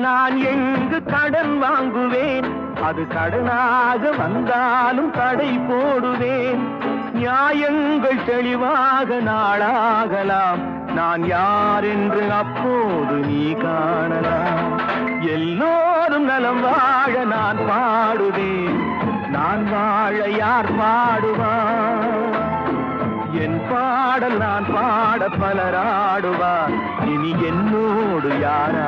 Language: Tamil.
நான் எங்கு கடன் வாங்குவேன், அது கடனாக வந்தாலும் தடை போடுவேன். நியாயங்கள் தெளிவாக நாளாகலாம், நான் யார் என்று அப்போது நீ காணலாம். எல்லோரும் நலம் வாழ நான் பாடுவேன், நான் வாழ யார் பாடுவார்? என் பாடல் நான் பாட பலராடுவார், இனி என்னோடு யாரா